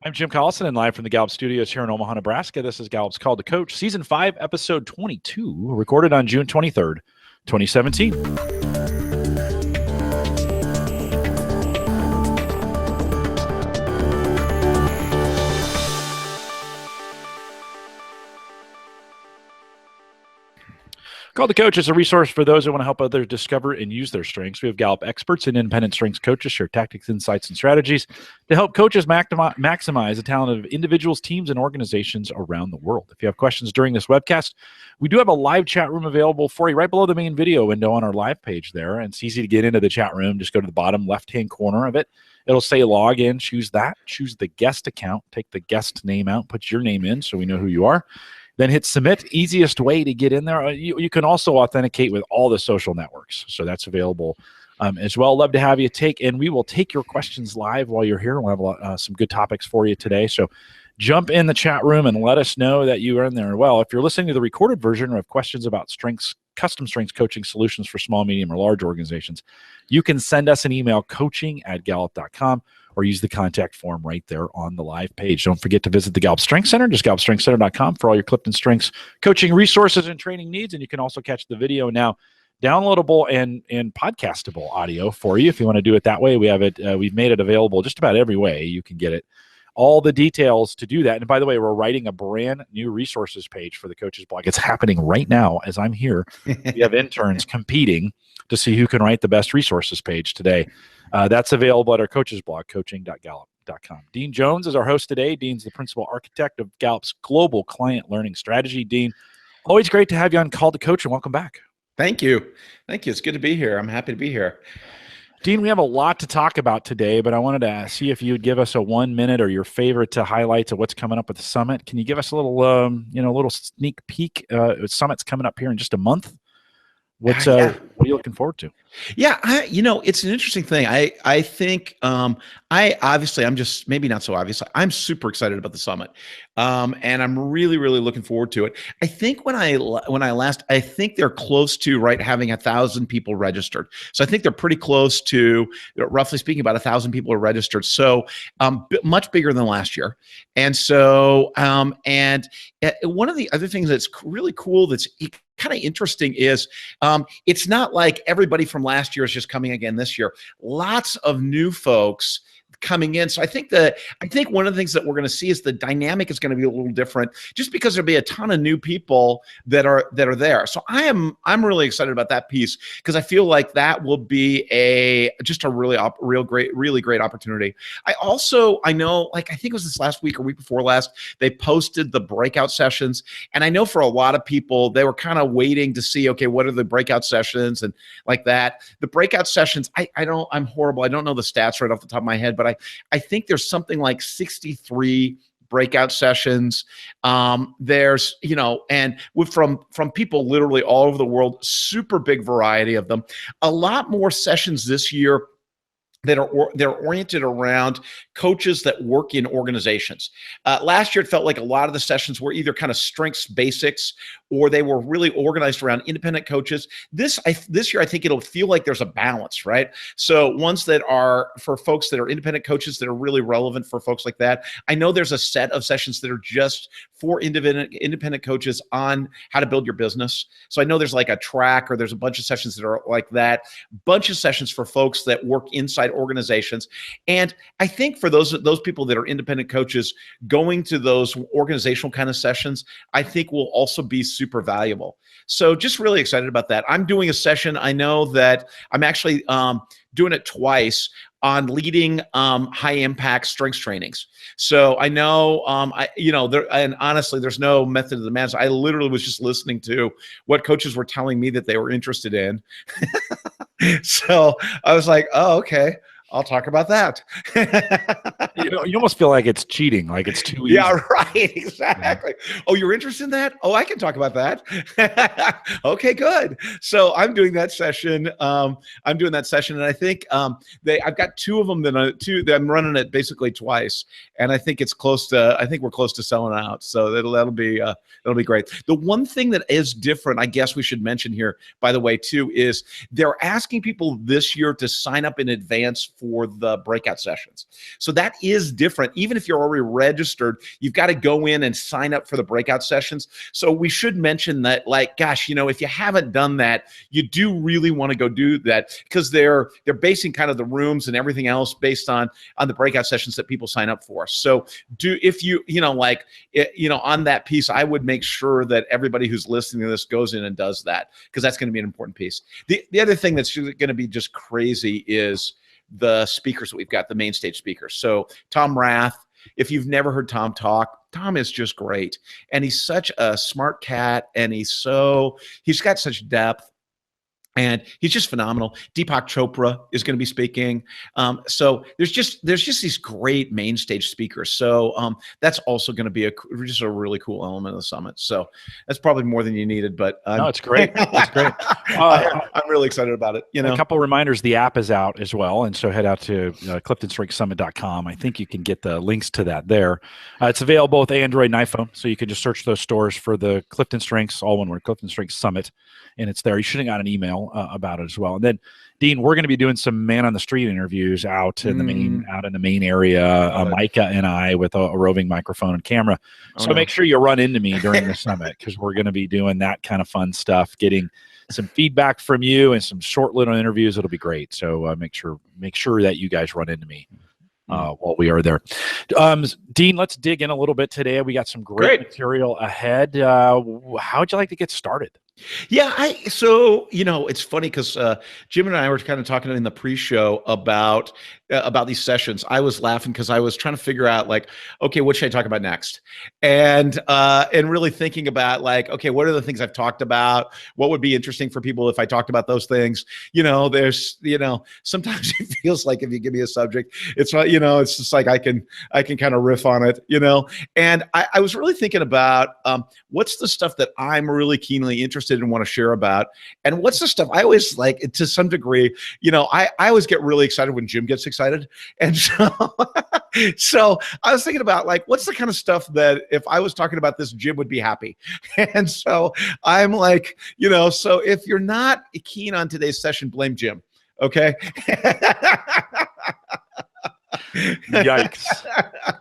I'm Jim Collison, and live from the Gallup studios here in Omaha, Nebraska. This is Gallup's Call to Coach, Season 5, Episode 22, recorded on June 23rd, 2017. Call the Coach is a resource for those who want to help others discover and use their strengths. We have Gallup experts and independent strengths coaches share tactics, insights, and strategies to help coaches maximize the talent of individuals, teams, and organizations around the world. If you have questions during this webcast, we do have a live chat room available for you right below the main video window on our live page there. And it's easy to get into the chat room. Just go to the bottom left-hand corner of it. It'll say log in. Choose that. Choose the guest account. Take the guest name out. Put your name in so we know who you are. Then hit submit. Easiest way to get in there. You can also authenticate with all the social networks. So that's available as well. Love to have you and we will take your questions live while you're here. We'll have some good topics for you today. So jump in the chat room and let us know that you are in there. Well, if you're listening to the recorded version or have questions about custom strengths coaching solutions for small, medium, or large organizations, you can send us an email, coaching@gallup.com. or use the contact form right there on the live page. Don't forget to visit the Gallup Strengths Center, just gallupstrengthscenter.com for all your Clifton Strengths coaching resources and training needs. And you can also catch the video now, downloadable and podcastable audio for you if you want to do it that way. We have it. We've made it available just about every way you can get it. All the details to do that. And by the way, we're writing a brand new resources page for the Coaches Blog. It's happening right now as I'm here. We have interns competing to see who can write the best resources page today. That's available at our Coaches Blog, coaching.gallup.com. Dean Jones is our host today. Dean's the principal architect of Gallup's global client learning strategy. Dean, always great to have you on Call to Coach, and welcome back. Thank you. Thank you. It's good to be here. I'm happy to be here. Dean, we have a lot to talk about today, but I wanted to see if you would give us a 1 minute or your favorite highlights of what's coming up with the summit. Can you give us a little, little sneak peek? Summit's coming up here in just a month. What are you looking forward to? Yeah, it's an interesting thing. I think I'm just maybe not so obvious. I'm super excited about the summit, and I'm really looking forward to it. I think I think they're close to having 1,000 people registered. So I think they're pretty close to, roughly speaking, about 1,000 people are registered. So much bigger than last year. And so one of the other things that's really cool that's kind of interesting is it's not like everybody from last year is just coming again this year. Lots of new folks coming in. So I think one of the things that we're going to see is the dynamic is going to be a little different, just because there'll be a ton of new people that are there. So I'm really excited about that piece, because I feel like that will be just a really great opportunity. I know, I think it was this last week or week before last, they posted the breakout sessions, and I know for a lot of people they were kind of waiting to see, okay, what are the breakout sessions and like that. The breakout sessions, I'm horrible. I don't know the stats right off the top of my head, but I think there's something like 63 breakout sessions. There's, and from people literally all over the world, super big variety of them. A lot more sessions this year they're oriented around coaches that work in organizations. Last year, it felt like a lot of the sessions were either kind of strengths basics, or they were really organized around independent coaches. This year, I think it'll feel like there's a balance, right? So ones that are for folks that are independent coaches that are really relevant for folks like that. I know there's a set of sessions that are just for independent coaches on how to build your business. So I know there's like a track, or there's a bunch of sessions that are like that. Bunch of sessions for folks that work inside organizations. And I think for those people that are independent coaches, going to those organizational kind of sessions, I think will also be super valuable. So just really excited about that. I'm doing a session. I know that I'm actually doing it twice on leading high impact strengths trainings. So I know, and honestly, there's no method of the madness. I literally was just listening to what coaches were telling me that they were interested in. So I was like, oh, okay, I'll talk about that. You almost feel like it's cheating, like it's too easy. Yeah, right. Exactly. Yeah. Oh, you're interested in that? Oh, I can talk about that. Okay, good. So I'm doing that session. And I think I've got two of them that I'm running it basically twice, and I think we're close to selling out. So that'll be great. The one thing that is different, I guess we should mention here, by the way, too, is they're asking people this year to sign up in advance for the breakout sessions. So that is different. Even if you're already registered, you've got to go in and sign up for the breakout sessions. So we should mention that, like, gosh, if you haven't done that, you do really want to go do that, because they're basing kind of the rooms and everything else based on the breakout sessions that people sign up for. So if you on that piece, I would make sure that everybody who's listening to this goes in and does that, because that's going to be an important piece. The other thing that's going to be just crazy is the speakers that we've got, the Mainstage speakers. So Tom Rath, if you've never heard Tom talk, Tom is just great. And he's such a smart cat, and he's got such depth. And he's just phenomenal. Deepak Chopra is going to be speaking. So there's just these great main stage speakers. So that's also going to be just a really cool element of the summit. So that's probably more than you needed, but no, it's great. It's great. I'm really excited about it. A couple of reminders: the app is out as well, and so head out to CliftonStrengthsSummit.com. I think you can get the links to that there. It's available with Android and iPhone, so you can just search those stores for the Clifton Strengths, all one word, Clifton Strengths Summit, and it's there. You should have got an email about it as well. And then, Dean, we're going to be doing some man on the street interviews out in the main area. Micah and I with a roving microphone and camera. So make sure you run into me during the summit, because we're going to be doing that kind of fun stuff, getting some feedback from you and some short little interviews. It'll be great. So make sure that you guys run into me while we are there. Dean, let's dig in a little bit today. We got some great material ahead. How would you like to get started? Yeah, so it's funny because Jim and I were kind of talking in the pre-show about these sessions. I was laughing because I was trying to figure out, like, okay, what should I talk about next, and really thinking about, like, okay, what are the things I've talked about? What would be interesting for people if I talked about those things? There's sometimes it feels like if you give me a subject, it's not, it's just like I can kind of riff on it, And I was really thinking about what's the stuff that I'm really keenly interested and want to share about, and what's the stuff I always, like, to some degree, I always get really excited when Jim gets excited, and so I was thinking about, like, what's the kind of stuff that if I was talking about this, Jim would be happy. And so I'm like, so if you're not keen on today's session, blame Jim, okay? Yikes.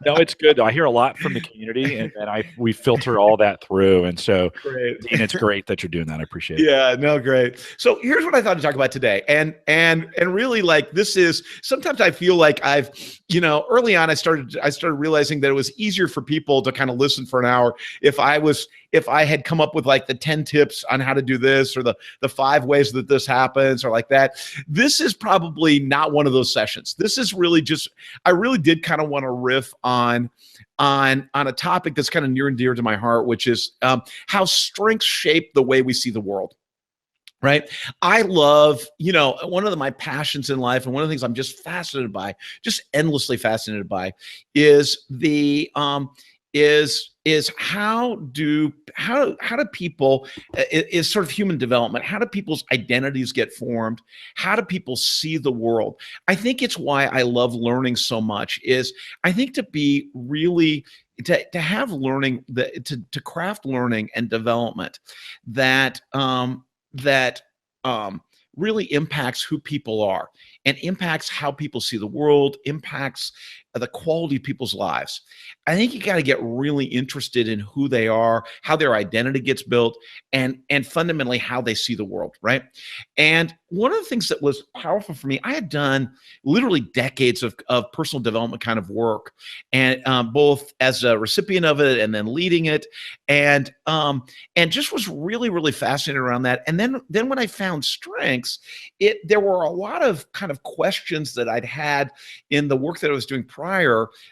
No, it's good. I hear a lot from the community, and we filter all that through. And so, great. Dean, it's great that you're doing that. I appreciate it. Yeah, no, great. So here's what I thought to talk about today. And really, like, this is, sometimes I feel like I've, early on, I started realizing that it was easier for people to kind of listen for an hour if I had come up with, like, the 10 tips on how to do this, or the 5 ways that this happens, or like that. This is probably not one of those sessions. This is really just, I really did kind of want to riff on a topic that's kind of near and dear to my heart, which is how strengths shape the way we see the world. Right. I love, one of my passions in life, and one of the things I'm just fascinated by, just endlessly fascinated by, is is how do people, is sort of human development. How do people's identities get formed? How do people see the world? I think it's why I love learning so much, is I think to be really, to have learning, to craft learning and development that really impacts who people are, and impacts how people see the world, impacts the quality of people's lives. I think you got to get really interested in who they are, how their identity gets built, and fundamentally how they see the world, right? And one of the things that was powerful for me, I had done literally decades of personal development kind of work, and both as a recipient of it and then leading it, and just was really, really fascinated around that. And then when I found strengths, there were a lot of kind of questions that I'd had in the work that I was doing prior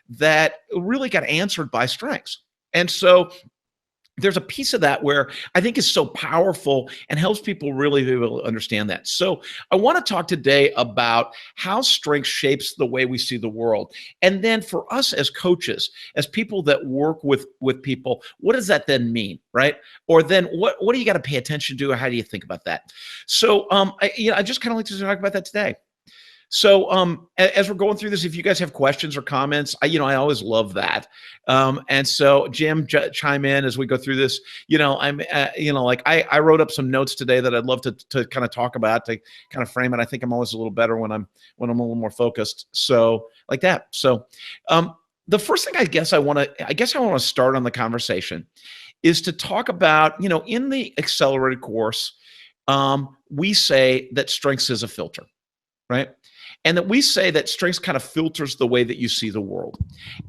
that really got answered by strengths. And so there's a piece of that where I think is so powerful and helps people really be able to understand that. So I want to talk today about how strength shapes the way we see the world. And then for us as coaches, as people that work with people, what does that then mean, right? Or then what do you got to pay attention to? Or how do you think about that? So I just kind of like to talk about that today. So as we're going through this, if you guys have questions or comments, I always love that. And so Jim, chime in as we go through this. I'm, like I wrote up some notes today that I'd love to kind of talk about, to kind of frame it. I think I'm always a little better when I'm a little more focused. So like that. So the first thing I guess I want to start on the conversation is to talk about, in the accelerated course, we say that strengths is a filter, right? And that we say that strengths kind of filters the way that you see the world.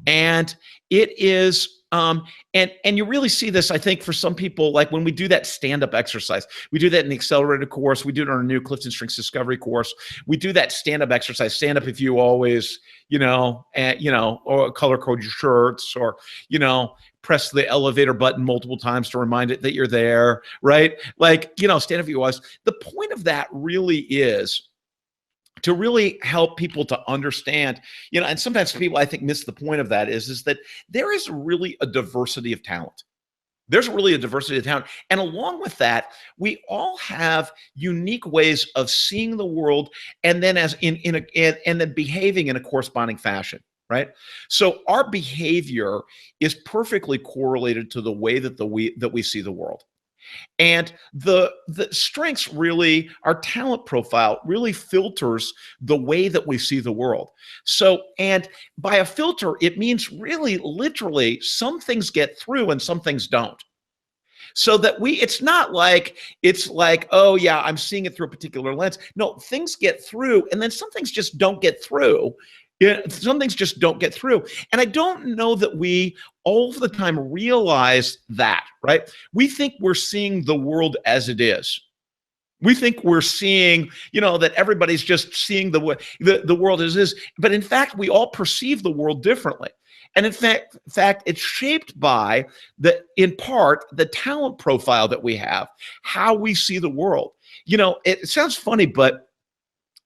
And it is, and you really see this, I think, for some people, like when we do that stand-up exercise. We do that in the accelerated course. We do it on our new CliftonStrengths Discovery course. We do that stand-up exercise. Stand up if you always, or color code your shirts, or, press the elevator button multiple times to remind it that you're there, right? Like, stand up if you always. The point of that really is to really help people to understand, and sometimes people, I think, miss the point of that is that there is really a diversity of talent. There's really a diversity of talent. And along with that, we all have unique ways of seeing the world, and then and then behaving in a corresponding fashion, right? So our behavior is perfectly correlated to the way that we see the world. And the strengths really, our talent profile really filters the way that we see the world. So, and by a filter, it means really literally some things get through and some things don't. So that it's like, oh yeah, I'm seeing it through a particular lens. No, things get through, and then some things just don't get through. Some things just don't get through. And I don't know that we all the time realize that, right? We think we're seeing the world as it is. We think we're seeing, that everybody's just seeing the world as is. But in fact, we all perceive the world differently. And in fact, it's shaped by in part, the talent profile that we have, how we see the world. It sounds funny, but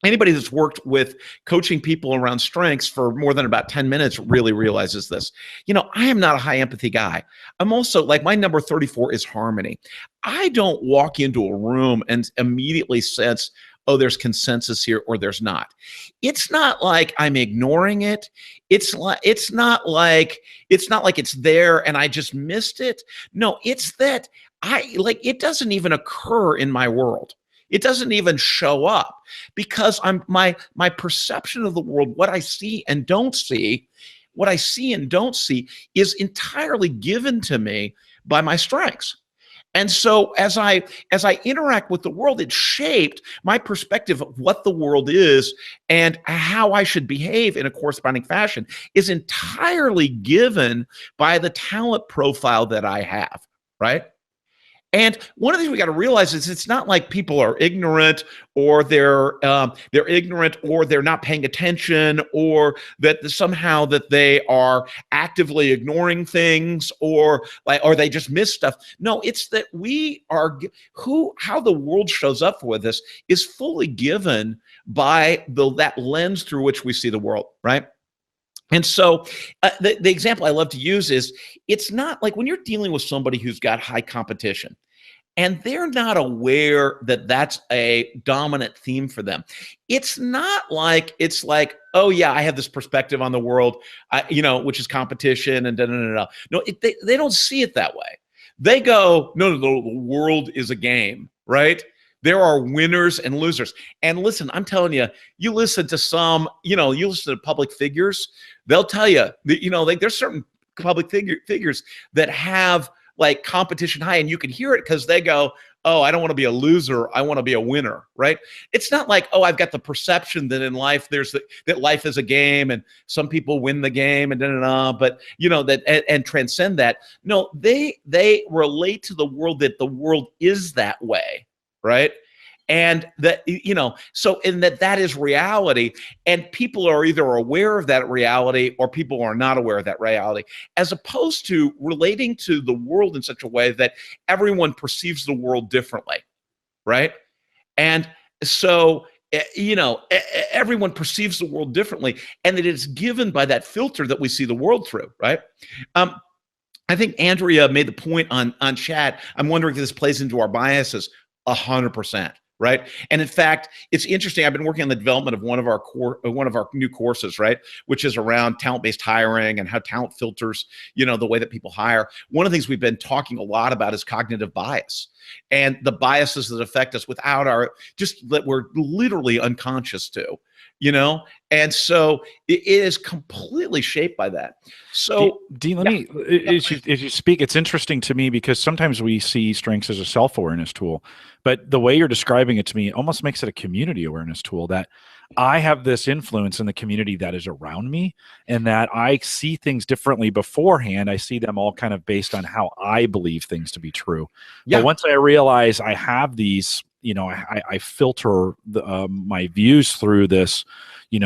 anybody that's worked with coaching people around strengths for more than about 10 minutes really realizes this. I am not a high empathy guy. I'm also, like, my number 34 is harmony. I don't walk into a room and immediately sense, oh, there's consensus here or there's not. It's not like I'm ignoring it. It's not like it's there and I just missed it. No, it's that it doesn't even occur in my world. It doesn't even show up because my perception of the world, what I see and don't see, is entirely given to me by my strengths. And so as I interact with the world, it's shaped my perspective of what the world is, and how I should behave in a corresponding fashion is entirely given by the talent profile that I have, right? And one of the things we got to realize is it's not like people are ignorant, or they're ignorant, or they're not paying attention, or that somehow that they are actively ignoring things, or they just miss stuff. No, it's that we are how the world shows up with us is fully given by that lens through which we see the world, right? And so the example I love to use is, it's not like when you're dealing with somebody who's got high competition and they're not aware that that's a dominant theme for them. It's like, oh yeah, I have this perspective on the world, which is competition and da-da-da-da. No, they don't see it that way. They go, no, the world is a game, right? There are winners and losers. And listen, I'm telling you, you listen to you listen to public figures, they'll tell you that, there's certain public figures that have like competition high, and you can hear it because they go, oh, I don't want to be a loser, I want to be a winner, right? It's not like, oh, I've got the perception that in life that life is a game and some people win the game and da-da-da, but that and transcend that. No, they relate to the world that the world is that way, right? And that, so in that is reality, and people are either aware of that reality or people are not aware of that reality, as opposed to relating to the world in such a way that everyone perceives the world differently, right? And so, everyone perceives the world differently, and that it's given by that filter that we see the world through, right? I think Andrea made the point on chat. I'm wondering if this plays into our biases. 100%. right? And in fact, it's interesting. I've been working on the development of one of our new courses, right, which is around talent-based hiring and how talent filters, the way that people hire. One of the things we've been talking a lot about is cognitive bias and the biases that affect us without that we're literally unconscious to, and so it is completely shaped by that. So Dean, let me, as you speak, it's interesting to me because sometimes we see strengths as a self-awareness tool, but the way you're describing it to me almost makes it a community awareness tool, that I have this influence in the community that is around me, and that I see things differently beforehand. I see them all kind of based on how I believe things to be true. Yeah. But once I realize I have these, I filter my views through this,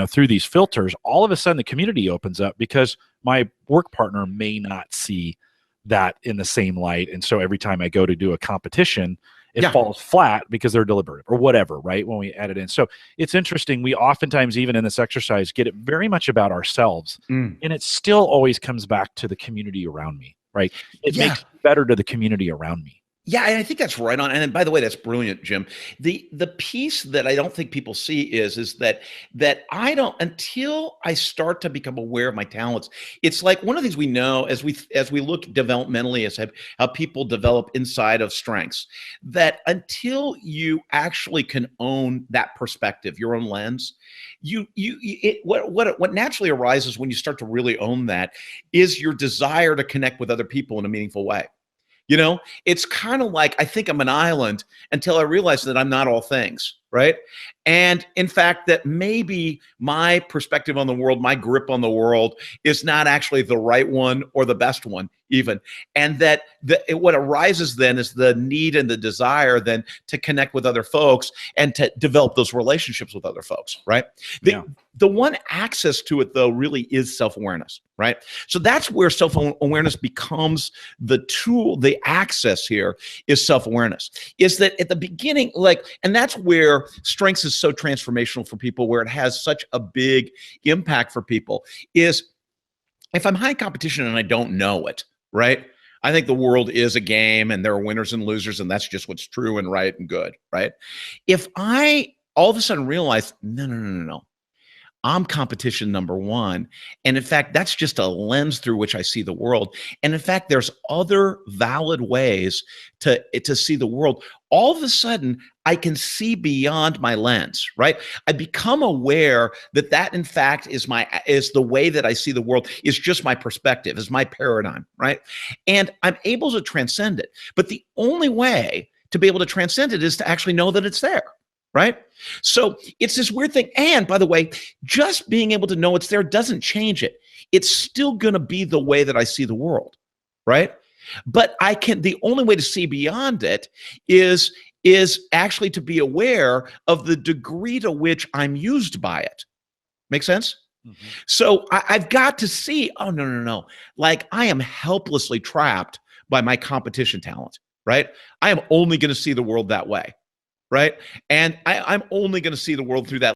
through these filters, all of a sudden the community opens up because my work partner may not see that in the same light. And so every time I go to do a competition, it falls flat because they're deliberative or whatever, right? When we add it in. So it's interesting. We oftentimes, even in this exercise, get it very much about ourselves. And it still always comes back to the community around me, right? It makes it better to the community around me. Yeah, and I think that's right on. And by the way, that's brilliant, Jim. The piece that I don't think people see is that I don't, until I start to become aware of my talents. It's like one of the things we know as we look developmentally as how people develop inside of strengths, that until you actually can own that perspective, your own lens, what naturally arises when you start to really own that is your desire to connect with other people in a meaningful way. It's kind of like, I think I'm an island until I realize that I'm not all things, right? And in fact, that maybe my perspective on the world, my grip on the world is not actually the right one or the best one even. And that what arises then is the need and the desire then to connect with other folks and to develop those relationships with other folks, right? The one access to it, though, really is self-awareness, right? So that's where self-awareness becomes the tool. The access here is self-awareness. Is that at the beginning, and that's where strengths is so transformational for people, where it has such a big impact for people, is if I'm high competition and I don't know it, right? I think the world is a game and there are winners and losers, and that's just what's true and right and good, right? If I all of a sudden realize, no, I'm competition number one. And in fact, that's just a lens through which I see the world. And in fact, there's other valid ways to see the world. All of a sudden, I can see beyond my lens, right? I become aware that in fact is the way that I see the world, is just my perspective, is my paradigm, right? And I'm able to transcend it. But the only way to be able to transcend it is to actually know that it's there. Right? So it's this weird thing. And by the way, just being able to know it's there doesn't change it. It's still going to be the way that I see the world. Right? But the only way to see beyond it is actually to be aware of the degree to which I'm used by it. Make sense? Mm-hmm. So I've got to see, oh, no. Like, I am helplessly trapped by my competition talent. Right? I am only going to see the world that way. Right? And I'm only going to see the world through that.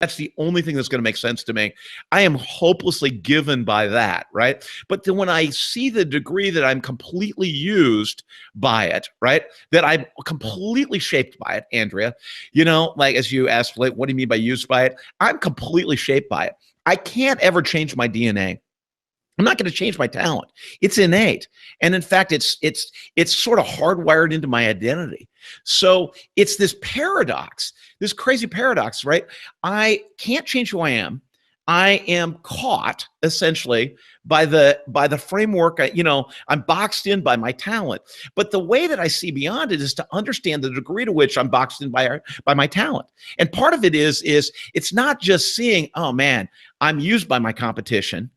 That's the only thing that's going to make sense to me. I am hopelessly given by that, right? But then when I see the degree that I'm completely used by it, right? That I'm completely shaped by it, Andrea, like as you asked, like, what do you mean by used by it? I'm completely shaped by it. I can't ever change my DNA. I'm not going to change my talent. It's innate. And in fact, it's sort of hardwired into my identity. So it's this paradox, this crazy paradox, right? I can't change who I am. I am caught essentially by the framework. I'm boxed in by my talent. But the way that I see beyond it is to understand the degree to which I'm boxed in by my talent. And part of it is it's not just seeing, oh man, I'm used by my competition.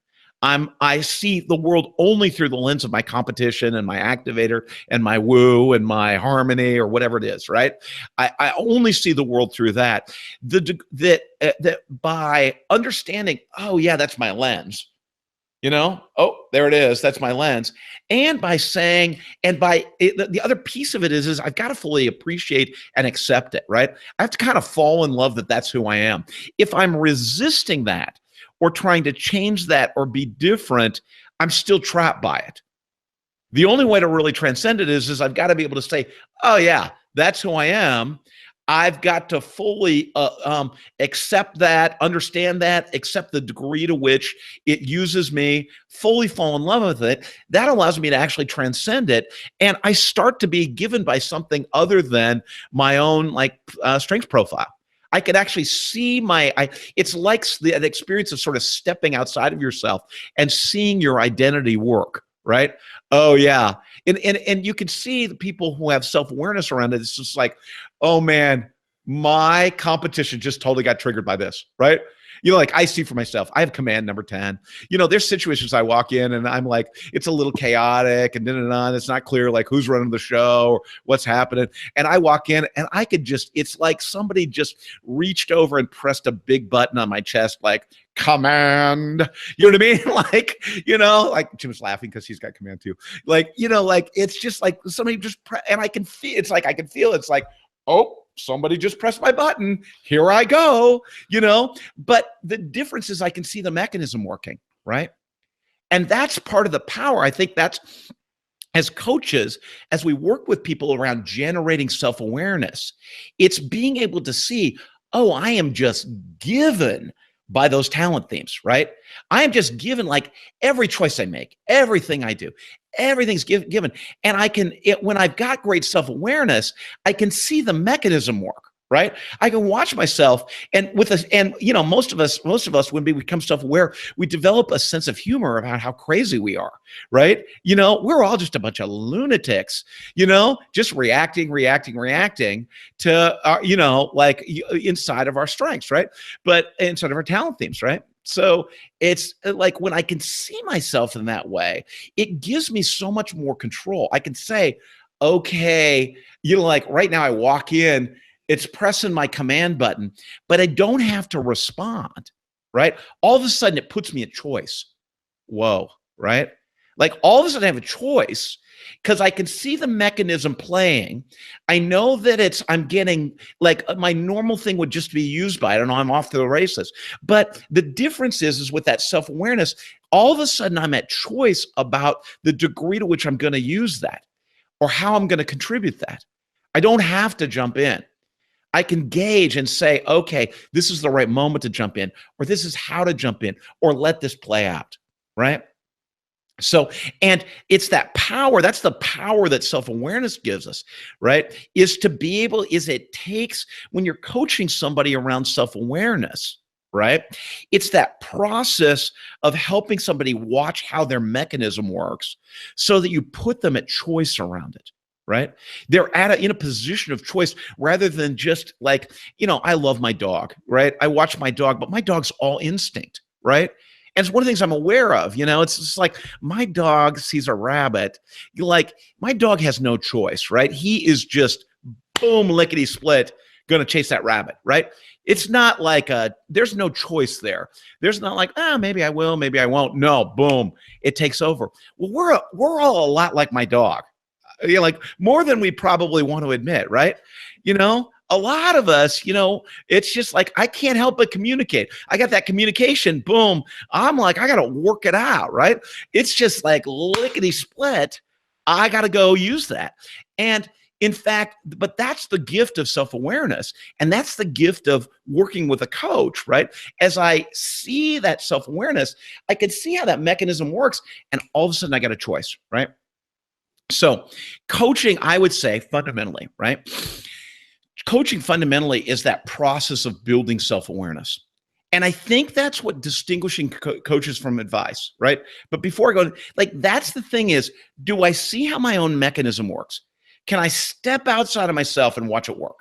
I see the world only through the lens of my competition and my activator and my woo and my harmony or whatever it is, right? I only see the world through that. That by understanding, oh yeah, that's my lens. Oh, there it is. That's my lens. And by saying, the other piece of it is I've got to fully appreciate and accept it, right? I have to kind of fall in love that that's who I am. If I'm resisting that, or trying to change that or be different, I'm still trapped by it. The only way to really transcend it is I've got to be able to say, oh yeah, that's who I am. I've got to fully accept that, understand that, accept the degree to which it uses me, fully fall in love with it. That allows me to actually transcend it. And I start to be given by something other than my own strength profile. I could actually see it's like the experience of sort of stepping outside of yourself and seeing your identity work, right? Oh yeah. And you can see the people who have self-awareness around it. It's just like, oh man, my competition just totally got triggered by this, right? Like I see for myself, I have command number 10. There's situations I walk in and I'm like, it's a little chaotic and it's not clear like who's running the show or what's happening. And I walk in and I could it's like somebody just reached over and pressed a big button on my chest, like command, you know what I mean? Like Jim's laughing because he's got command too. It's just like somebody just and I can feel, it's like, oh, somebody just pressed my button. Here I go, But the difference is I can see the mechanism working, right? And that's part of the power. I think that's, as coaches, as we work with people around generating self-awareness, it's being able to see, oh, I am just given by those talent themes, right? I am just given, like every choice I make, everything I do, everything's given. And when I've got great self-awareness, I can see the mechanism work, right? I can watch myself and most of us, when we become self-aware, we develop a sense of humor about how crazy we are, right? We're all just a bunch of lunatics, just reacting to, inside of our strengths, right? But inside of our talent themes, right? So it's like when I can see myself in that way, it gives me so much more control. I can say, okay, like right now I walk in, it's pressing my command button, but I don't have to respond, right? All of a sudden it puts me at choice. Whoa, right? Like all of a sudden I have a choice because I can see the mechanism playing. I know that I'm getting, like my normal thing would just be used by, I don't know, I'm off to the races. But the difference is with that self-awareness, all of a sudden I'm at choice about the degree to which I'm going to use that or how I'm going to contribute that. I don't have to jump in. I can gauge and say, okay, this is the right moment to jump in, or this is how to jump in, or let this play out, right? So, and it's that power, that's the power that self-awareness gives us, right? It takes, when you're coaching somebody around self-awareness, right? It's that process of helping somebody watch how their mechanism works so that you put them at choice around it. Right? They're in a position of choice rather than just like, I love my dog, right? I watch my dog, but my dog's all instinct, right? And it's one of the things I'm aware of, it's just like my dog sees a rabbit, like my dog has no choice, right? He is just boom, lickety split, going to chase that rabbit, right? It's not like there's no choice there. There's not like, maybe I will, maybe I won't. No, boom, it takes over. Well, we're all a lot like my dog. Like more than we probably want to admit, right? A lot of us, it's just like, I can't help but communicate. I got that communication, boom. I'm like, I got to work it out, right? It's just like lickety split. I got to go use that. And in fact, but that's the gift of self-awareness. And that's the gift of working with a coach, right? As I see that self-awareness, I can see how that mechanism works. And all of a sudden I got a choice, right? So coaching, I would say fundamentally, right? Coaching fundamentally is that process of building self-awareness. And I think that's what distinguishing coaches from advice, right? But before I go, like that's the thing is, do I see how my own mechanism works? Can I step outside of myself and watch it work?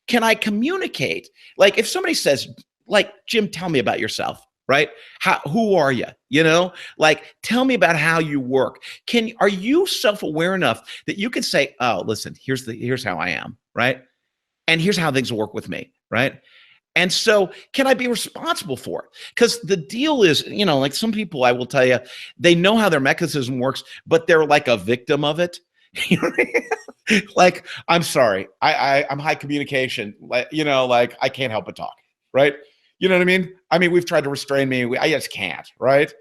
Can I communicate? Like if somebody says, like, Jim, tell me about yourself. Right? Who are you? Like, tell me about how you work. Are you self-aware enough that you can say, oh, listen, here's how I am, right? And here's how things work with me, right? And so can I be responsible for it? Because the deal is, like some people, I will tell you, they know how their mechanism works, but they're like a victim of it. Like, I'm sorry, I'm high communication, like, like I can't help but talk, right? You know what I mean? I mean, we've tried to restrain me. I just can't, right?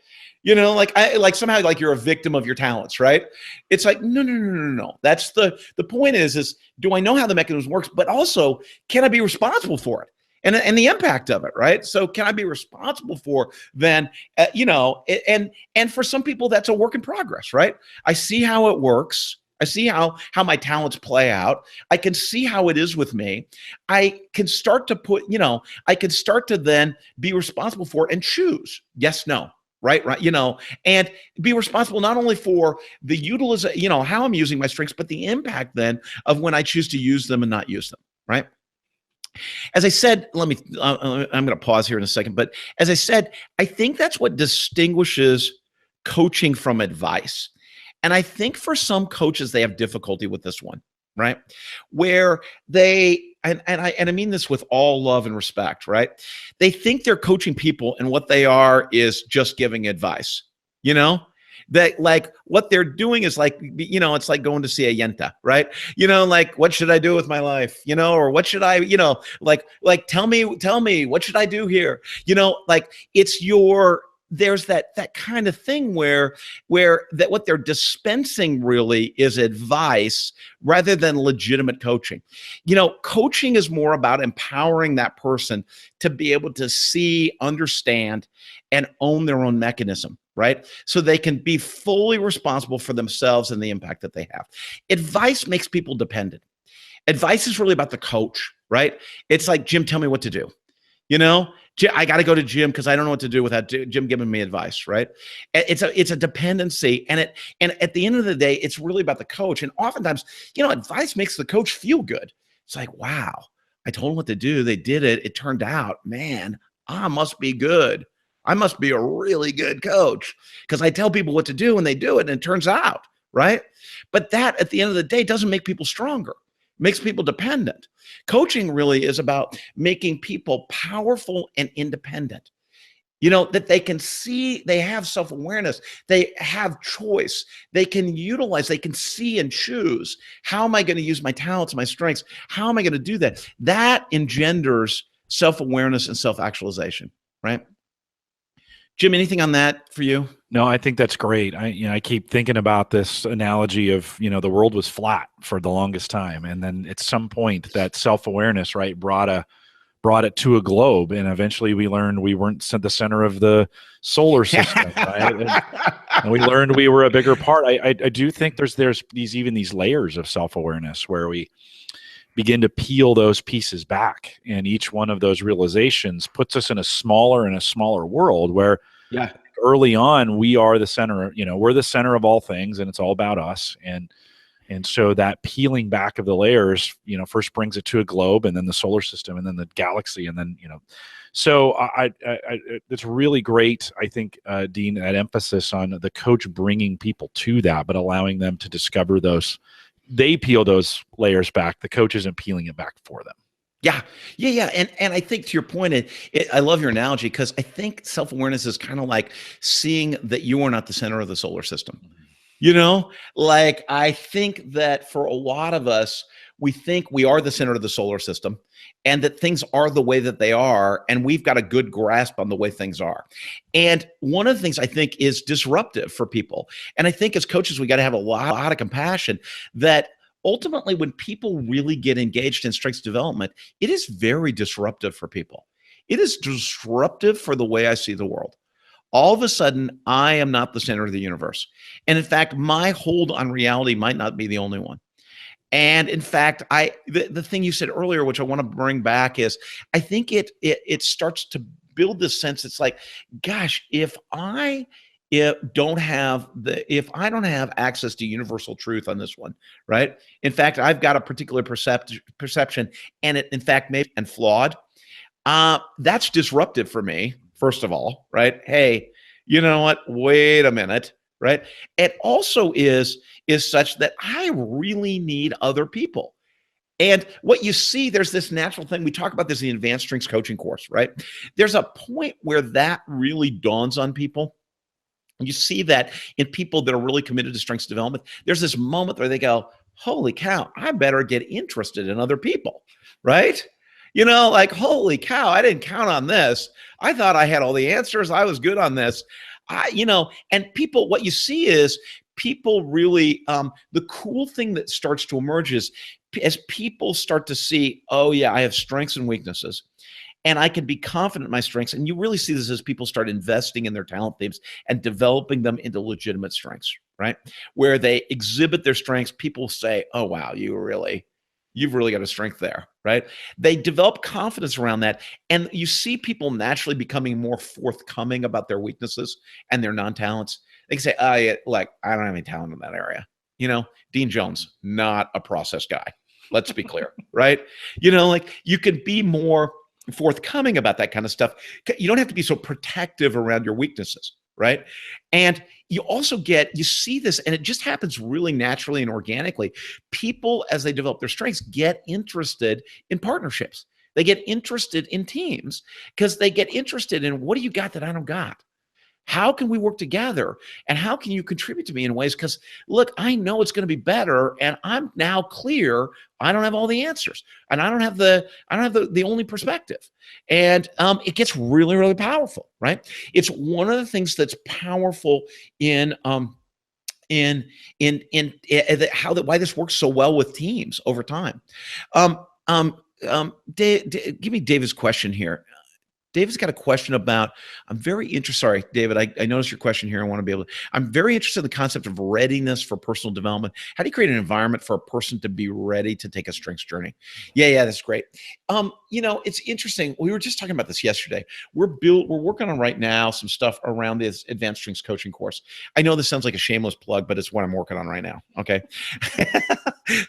You know, like somehow like you're a victim of your talents, right? It's like, no, no, no, no, no. That's the point is do I know how the mechanism works? But also, can I be responsible for it? And the impact of it, right? So can I be responsible for then, and for some people that's a work in progress, right? I see how it works. I see how my talents play out. I can see how it is with me. I can start to I can start to then be responsible for it and choose yes, no, right, and be responsible not only for the utilization, how I'm using my strengths, but the impact then of when I choose to use them and not use them, right? As I said, I'm going to pause here in a second, but as I said, I think that's what distinguishes coaching from advice. And I think for some coaches, they have difficulty with this one, right? Where they, and I mean this with all love and respect, right? They think they're coaching people and what they are is just giving advice, that like what they're doing is like, it's like going to see a yenta, right? Like, what should I do with my life? Or what should I, like, tell me, what should I do here? Like there's that kind of thing where that what they're dispensing really is advice rather than legitimate coaching. Coaching is more about empowering that person to be able to see, understand, and own their own mechanism, right? So they can be fully responsible for themselves and the impact that they have. Advice makes people dependent. Advice is really about the coach, right? It's like, Jim, tell me what to do. I got to go to Jim because I don't know what to do without Jim giving me advice, right? It's a dependency, and at the end of the day, it's really about the coach. And oftentimes, advice makes the coach feel good. It's like, wow, I told them what to do, they did it. It turned out, man, I must be good. I must be a really good coach because I tell people what to do and they do it, and it turns out, right? But that, at the end of the day, doesn't make people stronger. Makes people dependent. Coaching really is about making people powerful and independent. That they can see, they have self-awareness, they have choice, they can utilize, they can see and choose. How am I going to use my talents, my strengths? How am I going to do that? That engenders self-awareness and self-actualization, right? Jim, anything on that for you? No, I think that's great. I keep thinking about this analogy of, the world was flat for the longest time. And then at some point that self-awareness, right, brought it to a globe. And eventually we learned we weren't the center of the solar system, right? And we learned we were a bigger part. I do think there's these layers of self-awareness where we begin to peel those pieces back. And each one of those realizations puts us in a smaller world where, yeah, early on, we are the center, we're the center of all things, and it's all about us. And so that peeling back of the layers, first brings it to a globe, and then the solar system, and then the galaxy, and then, so it's really great. I think, Dean, that emphasis on the coach bringing people to that, but allowing them to discover those. They peel those layers back. The coach isn't peeling it back for them. Yeah. And I think to your point, I love your analogy because I think self-awareness is kind of like seeing that you are not the center of the solar system. Like I think that for a lot of us, we think we are the center of the solar system and that things are the way that they are. And we've got a good grasp on the way things are. And one of the things I think is disruptive for people. And I think as coaches, we got to have a lot of compassion that ultimately, when people really get engaged in strengths development, it is very disruptive for people. It is disruptive for the way I see the world. All of a sudden, I am not the center of the universe. And in fact, my hold on reality might not be the only one. And in fact, the thing you said earlier, which I want to bring back, is I think it starts to build this sense. It's like, gosh, if I don't have access to universal truth on this one, right? In fact, I've got a particular perception, and it, in fact, may be flawed. That's disruptive for me, first of all, right? Hey, you know what? Wait a minute, right? It also is such that I really need other people. And what you see, there's this natural thing. We talk about this in the Advanced Strengths Coaching course, right? There's a point where that really dawns on people. You see that in people that are really committed to strengths development. There's this moment where they go, holy cow, I better get interested in other people, right? like, holy cow, I didn't count on this. I thought I had all the answers. I was good on this. And people, what you see is people really, the cool thing that starts to emerge is as people start to see, oh yeah, I have strengths and weaknesses, and I can be confident in my strengths. And you really see this as people start investing in their talent themes and developing them into legitimate strengths, right? Where they exhibit their strengths, people say, oh, wow, you've really got a strength there, right? They develop confidence around that. And you see people naturally becoming more forthcoming about their weaknesses and their non-talents. They can say, oh, yeah, like, I don't have any talent in that area. Dean Jones, not a process guy. Let's be clear, right? Like you can be more forthcoming about that kind of stuff. You don't have to be so protective around your weaknesses, right? And you also you see this, and it just happens really naturally and organically. People, as they develop their strengths, get interested in partnerships. They get interested in teams because they get interested in, what do you got that I don't got? How can we work together? And how can you contribute to me in ways? Because look, I know it's going to be better, and I'm now clear. I don't have all the answers, and I don't have the only perspective. And it gets really, really powerful, right? It's one of the things that's powerful in why this works so well with teams over time. Give me David's question here. David's got a question about, I'm very interested. Sorry, David, I noticed your question here. I want to be able to, I'm very interested in the concept of readiness for personal development. How do you create an environment for a person to be ready to take a strengths journey? Yeah, that's great. It's interesting. We were just talking about this yesterday. We're working on right now some stuff around this advanced strengths coaching course. I know this sounds like a shameless plug, but it's what I'm working on right now. Okay.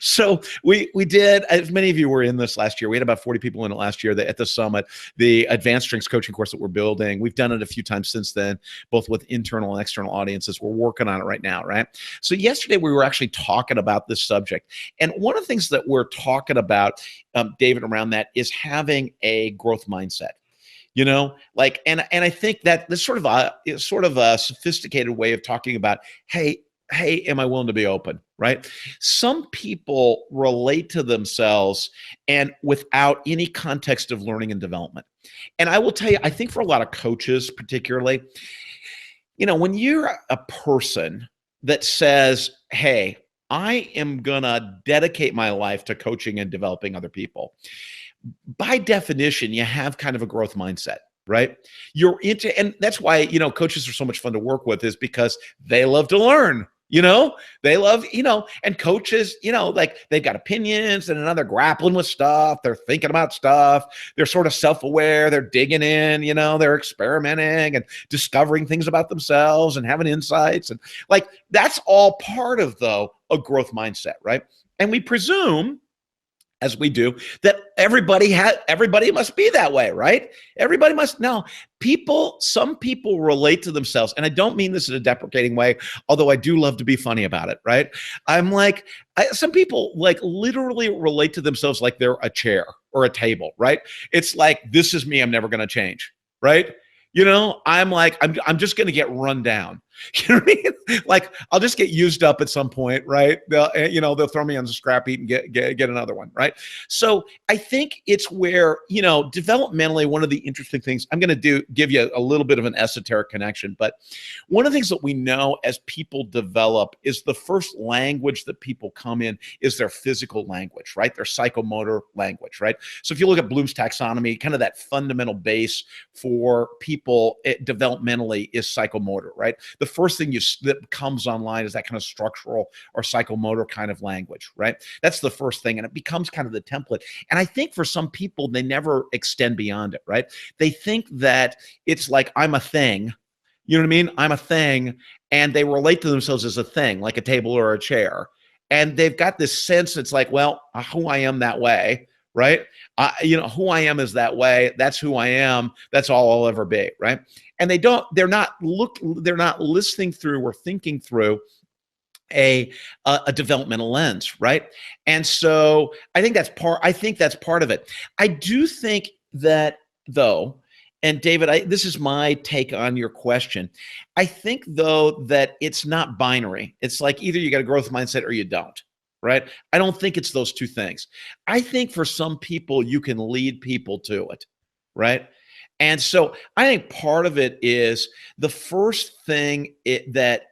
So we did, as many of you were in this last year, we had about 40 people in it last year at the summit, the advanced strengths coaching course that we're building. We've done it a few times since then, both with internal and external audiences. We're working on it right now, right? So yesterday we were actually talking about this subject. And one of the things that we're talking about, David, around that is having a growth mindset. And I think that this sort of a sophisticated way of talking about, hey, am I willing to be open, right? Some people relate to themselves and without any context of learning and development. And I will tell you, I think for a lot of coaches particularly, when you're a person that says, hey, I am going to dedicate my life to coaching and developing other people, by definition, you have kind of a growth mindset. Right? And that's why, coaches are so much fun to work with, is because they love to learn. They love, and coaches, like they've got opinions and they're grappling with stuff. They're thinking about stuff. They're sort of self-aware. They're digging in, they're experimenting and discovering things about themselves and having insights. And like, that's all part of, though, a growth mindset, right? And we presume, as we do, that everybody must be that way, right? Everybody must. No, some people relate to themselves, and I don't mean this in a deprecating way, although I do love to be funny about it, right? I'm like, some people like literally relate to themselves like they're a chair or a table, right? It's like, this is me, I'm never going to change, right? I'm like, I'm just going to get run down. You know what I mean? Like, I'll just get used up at some point, right? They'll throw me on the scrap heap and get another one, right? So I think it's where, developmentally, one of the interesting things, I'm going to give you a little bit of an esoteric connection, but one of the things that we know as people develop is the first language that people come in is their physical language, right? Their psychomotor language, right? So if you look at Bloom's taxonomy, kind of that fundamental base for people developmentally is psychomotor, right? The first thing that comes online is that kind of structural or psychomotor kind of language, right? That's the first thing, and it becomes kind of the template. And I think for some people, they never extend beyond it, right? They think that it's like, I'm a thing, you know what I mean? I'm a thing, and they relate to themselves as a thing, like a table or a chair. And they've got this sense, it's like, well, who I am that way, right? Who I am is that way. That's who I am. That's all I'll ever be, right? And they're not listening through or thinking through a developmental lens, right? And so I think that's part of it. I do think that, though, and David, this is my take on your question. I think, though, that it's not binary. It's like either you got a growth mindset or you don't. right? I don't think it's those two things. I think for some people, you can lead people to it, right? And so I think part of it is the first thing that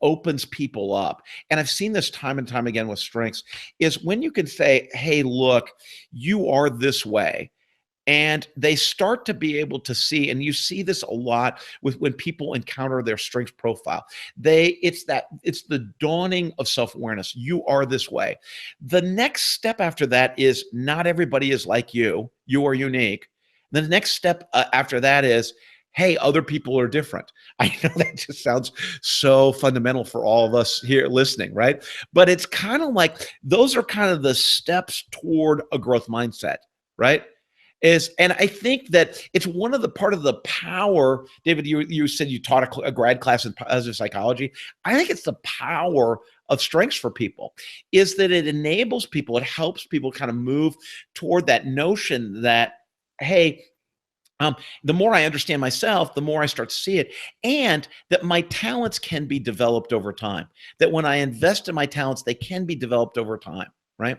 opens people up. And I've seen this time and time again with strengths is when you can say, hey, look, you are this way. And they start to be able to see, and you see this a lot with when people encounter their strengths profile. It's the dawning of self-awareness. You are this way. The next step after that is not everybody is like you. You are unique. The next step after that is, hey, other people are different. I know that just sounds so fundamental for all of us here listening, right? But it's kind of like those are kind of the steps toward a growth mindset, right? And I think that it's one of the part of the power, David, you said you taught a grad class in positive psychology. I think it's the power of strengths for people is that it enables people, it helps people kind of move toward that notion that, hey, the more I understand myself, the more I start to see it, and that my talents can be developed over time. That when I invest in my talents, they can be developed over time, right?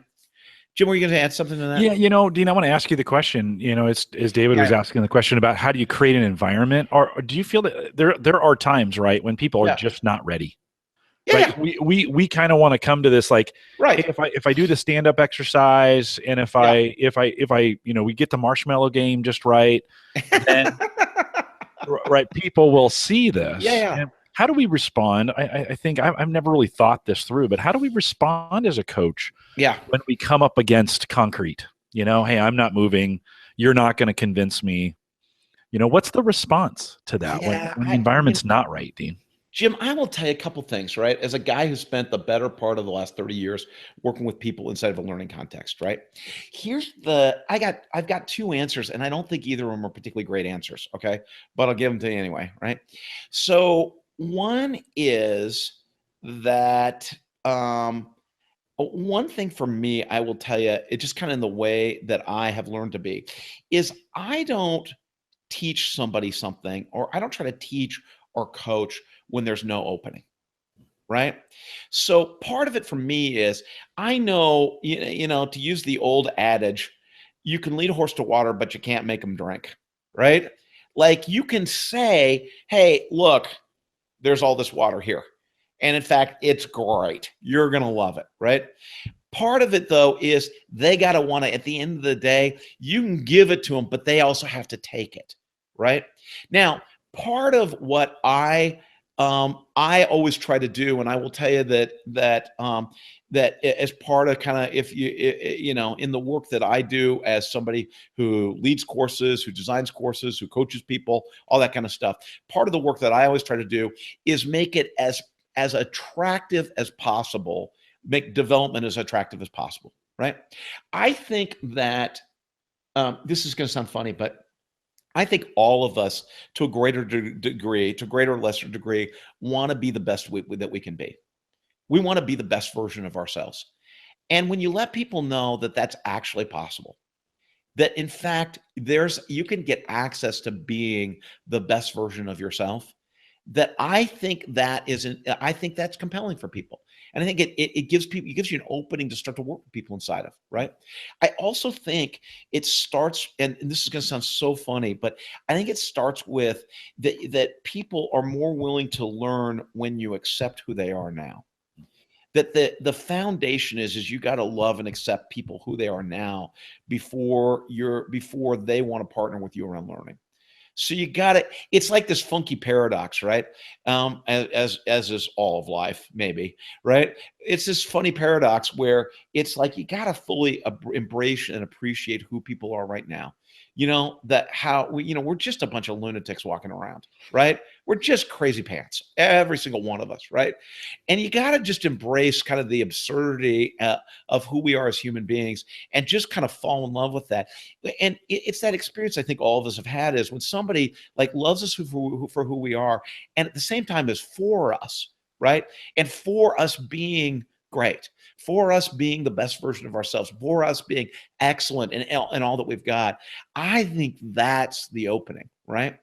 Jim, were you going to add something to that? Yeah, Dean, I want to ask you the question. As David was asking the question about how do you create an environment, or do you feel that there are times, right, when people are just not ready? Right. We kind of want to come to this like, right. Hey, if I do the stand up exercise and if I we get the marshmallow game just right, then right, people will see this. And how do we respond? I think I've never really thought this through, but how do we respond as a coach? When we come up against concrete, hey, I'm not moving. You're not going to convince me. What's the response to that when the environment's not right, Dean? Jim, I will tell you a couple things, right? As a guy who spent the better part of the last 30 years working with people inside of a learning context, right? I've got two answers, and I don't think either of them are particularly great answers, okay? But I'll give them to you anyway, right? So one is that one thing for me, I will tell you, it just kind of in the way that I have learned to be, is I don't teach somebody something, or I don't try to teach or coach when there's no opening, right? So part of it for me is I know, to use the old adage, you can lead a horse to water, but you can't make him drink, right? Like you can say, hey, look, there's all this water here. And in fact, it's great. You're going to love it, right? Part of it, though, is they got to want to, at the end of the day, you can give it to them, but they also have to take it, right? Now, part of what I always try to do, and I will tell you that as part of kind of in the work that I do as somebody who leads courses, who designs courses, who coaches people, all that kind of stuff. Part of the work that I always try to do is make it as attractive as possible, make development as attractive as possible, right? I think that this is going to sound funny, but I think all of us, to a greater degree, to a greater or lesser degree, want to be the best that we can be. We want to be the best version of ourselves. And when you let people know that that's actually possible, that in fact, you can get access to being the best version of yourself, that I think that's compelling for people. And I think it gives you an opening to start to work with people inside of, right? I also think it starts, and this is going to sound so funny, but I think it starts with that people are more willing to learn when you accept who they are now. That the foundation is you got to love and accept people who they are now before they want to partner with you around learning. So you got it. It's like this funky paradox, right? As is all of life, maybe, right? It's this funny paradox where it's like you got to fully embrace and appreciate who people are right now. We're just a bunch of lunatics walking around, right? We're just crazy pants, every single one of us, right? And you got to just embrace kind of the absurdity of who we are as human beings and just kind of fall in love with that. And it's that experience I think all of us have had is when somebody like loves us for who we are, and at the same time is for us, right? And for us being great, for us being the best version of ourselves, for us being excellent in all that we've got. I think that's the opening, right?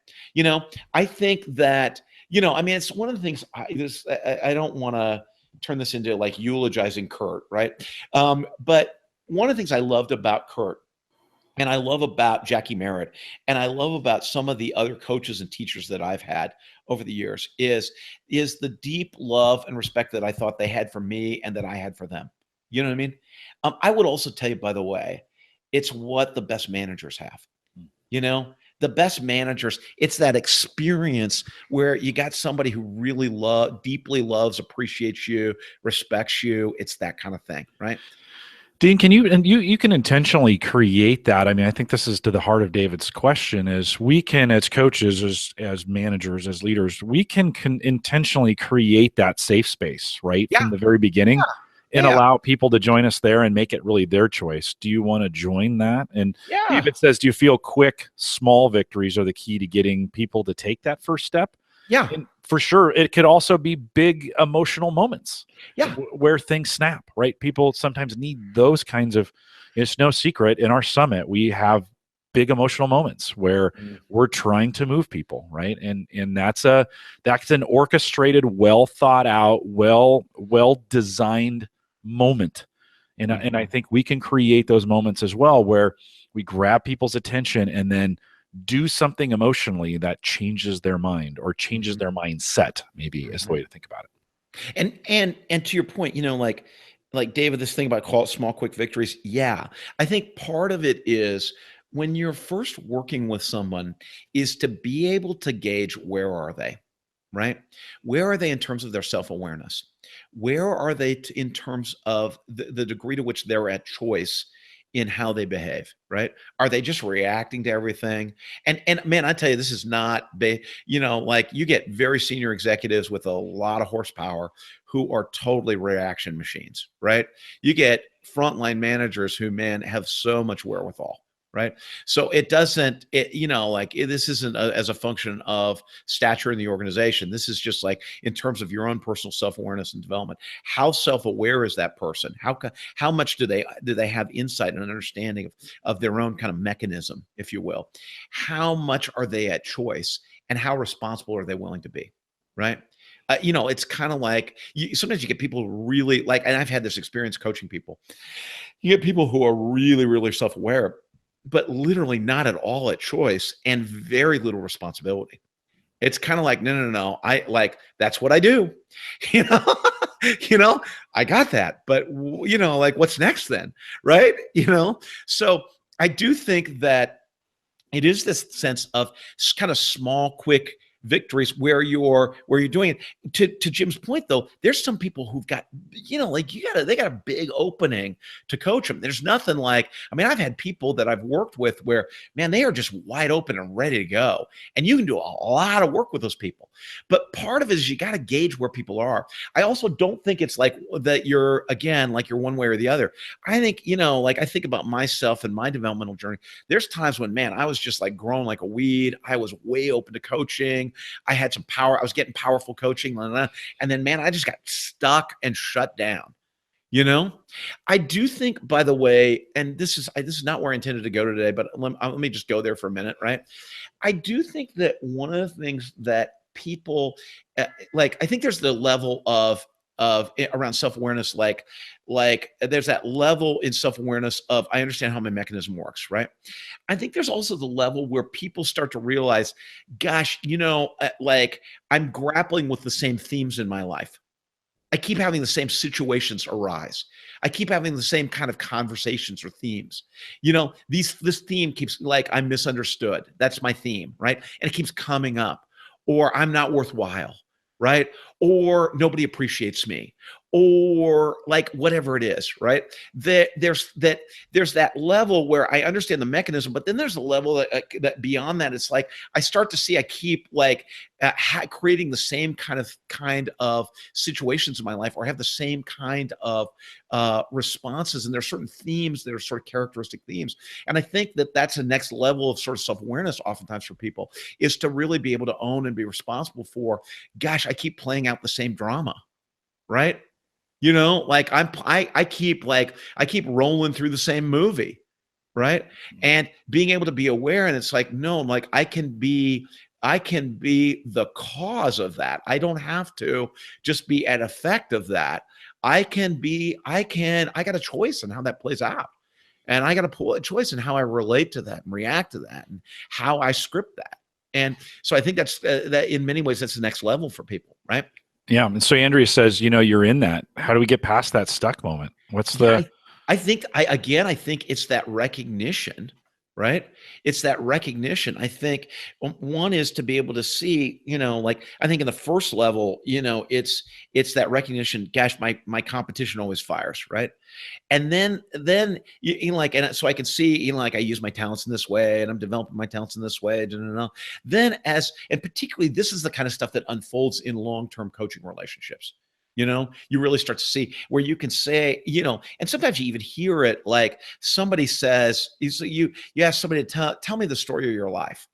I think that, it's one of the things I don't want to turn this into like eulogizing Kurt, right? But one of the things I loved about Kurt, and I love about Jackie Merritt, and I love about some of the other coaches and teachers that I've had over the years is the deep love and respect that I thought they had for me and that I had for them. You know what I mean? I would also tell you, by the way, it's what the best managers have. You know, the best managers, it's that experience where you got somebody who really deeply loves, appreciates you, respects you. It's that kind of thing, right? Dean, can you can intentionally create that? I mean, I think this is to the heart of David's question is we can, as coaches, as managers, as leaders, we can intentionally create that safe space, right? Yeah. From the very beginning. Yeah. And allow people to join us there and make it really their choice. Do you want to join that? And David says, do you feel quick, small victories are the key to getting people to take that first step? Yeah. And for sure, it could also be big emotional moments where things snap, right? People sometimes need those kinds of, it's no secret in our summit, we have big emotional moments where we're trying to move people, right? And that's an orchestrated, well thought out, well designed moment. And I think we can create those moments as well where we grab people's attention and then do something emotionally that changes their mind or changes their mindset, maybe is the way to think about it. And to your point, you know, like David, this thing about call it small, quick victories. Yeah. I think part of it is when you're first working with someone is to be able to gauge where are they, right? Where are they in terms of their self-awareness? Where are they in terms of the degree to which they're at choice in how they behave, right? Are they just reacting to everything? And man, I tell you, this is not, you know, like you get very senior executives with a lot of horsepower who are totally reaction machines, right? You get frontline managers who, man, have so much wherewithal. Right. So it doesn't, you know, like this isn't as a function of stature in the organization. This is just like in terms of your own personal self-awareness and development. How self-aware is that person? How much do they have insight and understanding of their own kind of mechanism, if you will? How much are they at choice and how responsible are they willing to be? Right. You know, it's kind of like sometimes you get people who really like, and I've had this experience coaching people. You get people who are really, really self-aware, but literally not at all at choice and very little responsibility. It's kind of like, no. I like, that's what I do. You know, I got that, but you know, like what's next then? Right. You know? So I do think that it is this sense of kind of small, quick victories where you're doing it. To Jim's point, though, there's some people who've got, you know, like they got a big opening to coach them. There's nothing like, I mean, I've had people that I've worked with where, man, they are just wide open and ready to go. And you can do a lot of work with those people. But part of it is you got to gauge where people are. I also don't think it's like that you're, again, like you're one way or the other. I think, you know, like I think about myself and my developmental journey. There's times when, man, I was just like growing like a weed. I was way open to coaching. I had some power. I was getting powerful coaching. Blah, blah, blah. And then, man, I just got stuck and shut down. You know, I do think, by the way, and this is not where I intended to go today, but let me just go there for a minute, right? I do think that one of the things that people like, I think there's the level of around self-awareness, like there's that level in self-awareness of I understand how my mechanism works, right? I think there's also the level where people start to realize, gosh, you know, like I'm grappling with the same themes in my life. I keep having the same situations arise. I keep having the same kind of conversations or themes. You know, this theme keeps like I'm misunderstood. That's my theme, right? And it keeps coming up. Or I'm not worthwhile, right? Or nobody appreciates me, or like whatever it is, right? There's that level where I understand the mechanism, but then there's a level that beyond that, it's like I start to see I keep like creating the same kind of situations in my life, or have the same kind of responses, and there's certain themes that are sort of characteristic themes. And I think that that's the next level of sort of self-awareness oftentimes for people, is to really be able to own and be responsible for, gosh, I keep playing out the same drama, right? You know, like I keep rolling through the same movie, right? And being able to be aware, and it's like, no, like I can be I can be the cause of that. I don't have to just be an effect of that. I got a choice in how that plays out. And I got to pull a choice in how I relate to that and react to that and how I script that. And so I think that's that in many ways, that's the next level for people, right? Yeah. And so Andrea says, you're in that. How do we get past that stuck moment? What's the... I think it's that recognition, right? It's that recognition. I think one is to be able to see, like I think in the first level, it's that recognition. Gosh, my competition always fires, right? And then and so I can see, like I use my talents in this way, and I'm developing my talents in this way. Then and particularly, this is the kind of stuff that unfolds in long-term coaching relationships. You really start to see where you can say, and sometimes you even hear it, like somebody says, you ask somebody to tell me the story of your life.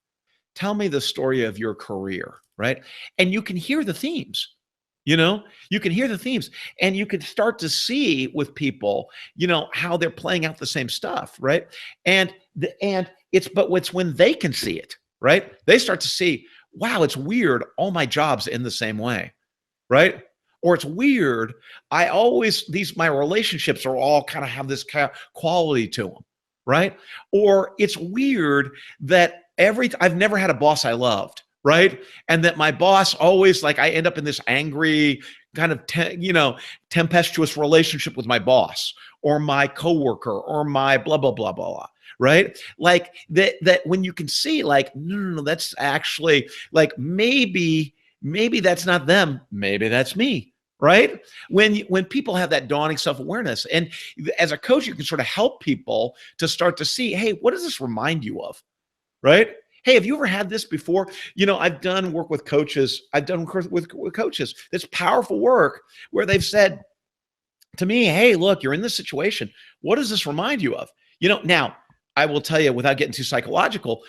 Tell me the story of your career, right? And you can hear the themes. You can hear the themes, and you can start to see with people, how they're playing out the same stuff, right? But it's when they can see it, right? They start to see, wow, it's weird. All my jobs end the same way, right? Or it's weird. My relationships are all kind of have this kind of quality to them, right? Or it's weird that I've never had a boss I loved, right? And that my boss always, like, I end up in this angry kind of, tempestuous relationship with my boss or my coworker or my blah, blah, blah, blah, blah. Right? Like that when you can see, like, no, that's actually like, maybe that's not them. Maybe that's me. Right? When people have that dawning self-awareness, and as a coach, you can sort of help people to start to see, hey, what does this remind you of? Right? Hey, have you ever had this before? I've done work with coaches. I've done work with coaches. That's powerful work where they've said to me, hey, look, you're in this situation. What does this remind you of? Now, I will tell you, without getting too psychological,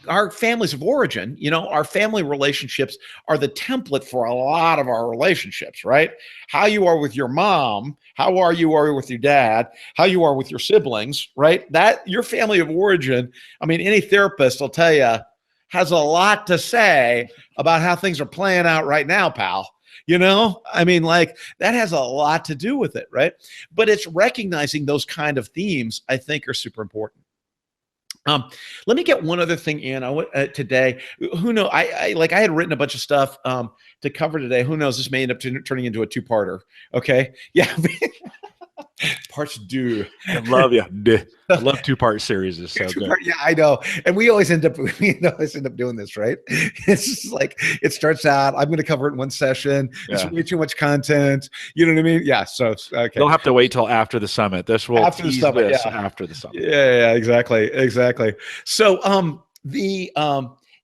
our families of origin, our family relationships are the template for a lot of our relationships, right? How you are with your mom, how are you with your dad, how you are with your siblings, right? That your family of origin, I mean, any therapist will tell you, has a lot to say about how things are playing out right now, pal. I mean, like, that has a lot to do with it, right? But it's recognizing those kind of themes, I think, are super important. Let me get one other thing in today. Who knows? I had written a bunch of stuff to cover today. Who knows? This may end up turning into a two-parter. Okay, yeah. Parts due. I love you. I love two-part series. Is so good. Yeah, I know. And we always end up doing this, right? It's just like, it starts out, I'm going to cover it in one session. It's way too much content. You know what I mean? Yeah. So, okay. You'll have to wait till after the summit. This will after the summit. After the summit. Yeah, exactly. So,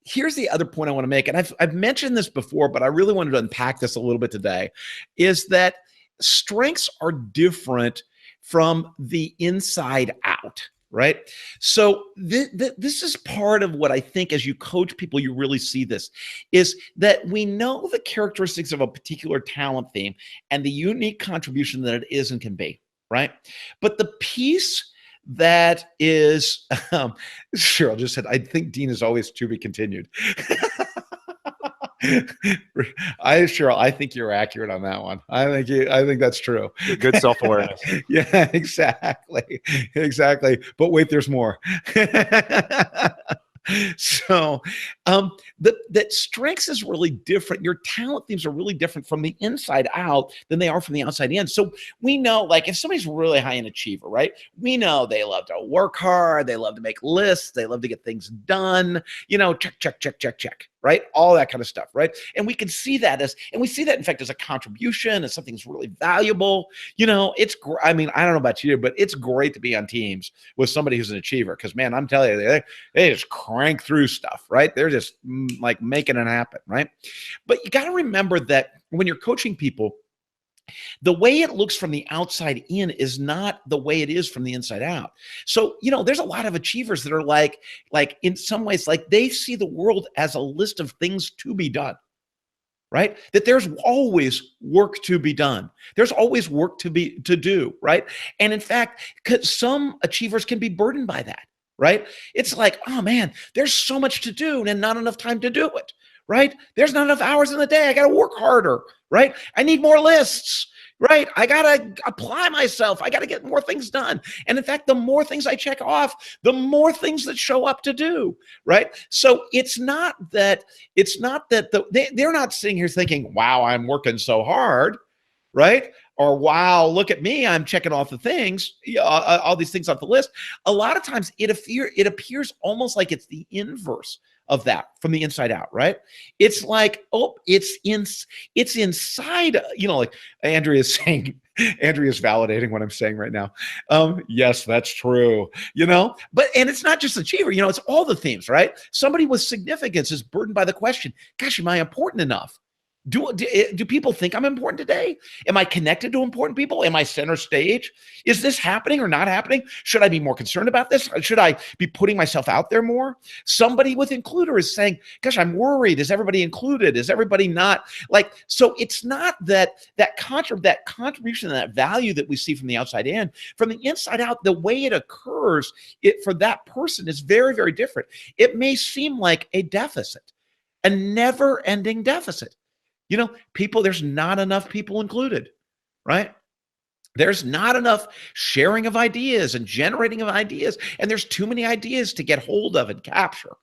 here's the other point I want to make, and I've mentioned this before, but I really wanted to unpack this a little bit today, is that strengths are different from the inside out, right? So this is part of what I think, as you coach people, you really see this, is that we know the characteristics of a particular talent theme and the unique contribution that it is and can be, right? But the piece that is, Cheryl just said, I think Dean is always to be continued. Cheryl, I think you're accurate on that one. I think that's true. Good self-awareness. Yeah, exactly. But wait, there's more. So that strengths is really different. Your talent themes are really different from the inside out than they are from the outside in. So we know, like, if somebody's really high an achiever, right? We know they love to work hard. They love to make lists. They love to get things done. Check. Right? All that kind of stuff, right? And we can see that in fact, as a contribution, as something that's really valuable. I mean, I don't know about you, but it's great to be on teams with somebody who's an achiever, because, man, I'm telling you, they just crank through stuff, right? They're just like making it happen, right? But you got to remember that when you're coaching people, the way it looks from the outside in is not the way it is from the inside out. So, there's a lot of achievers that are like in some ways, like, they see the world as a list of things to be done, right? That there's always work to be done. There's always work to do, right? And in fact, some achievers can be burdened by that. right? It's like, oh man, there's so much to do and not enough time to do it, right? There's not enough hours in the day. I got to work harder, right? I need more lists, right? I got to apply myself. I got to get more things done. And in fact, the more things I check off, the more things that show up to do, right? So it's not that they're not sitting here thinking, wow, I'm working so hard, right? Or wow, look at me, I'm checking off the things, all these things off the list. A lot of times it appears almost like it's the inverse of that from the inside out, right? It's like, oh, it's inside, like Andrea's saying, Andrea's validating what I'm saying right now. Yes, that's true, but, and it's not just achiever, it's all the themes, right? Somebody with significance is burdened by the question, gosh, am I important enough? Do people think I'm important today? Am I connected to important people? Am I center stage? Is this happening or not happening? Should I be more concerned about this? Should I be putting myself out there more? Somebody with includer is saying, gosh, I'm worried. Is everybody included? Is everybody not? So it's not that contribution and that value that we see from the outside in. From the inside out, the way it occurs for that person is very, very different. It may seem like a deficit, a never-ending deficit. People, there's not enough people included, right? There's not enough sharing of ideas and generating of ideas, and there's too many ideas to get hold of and capture.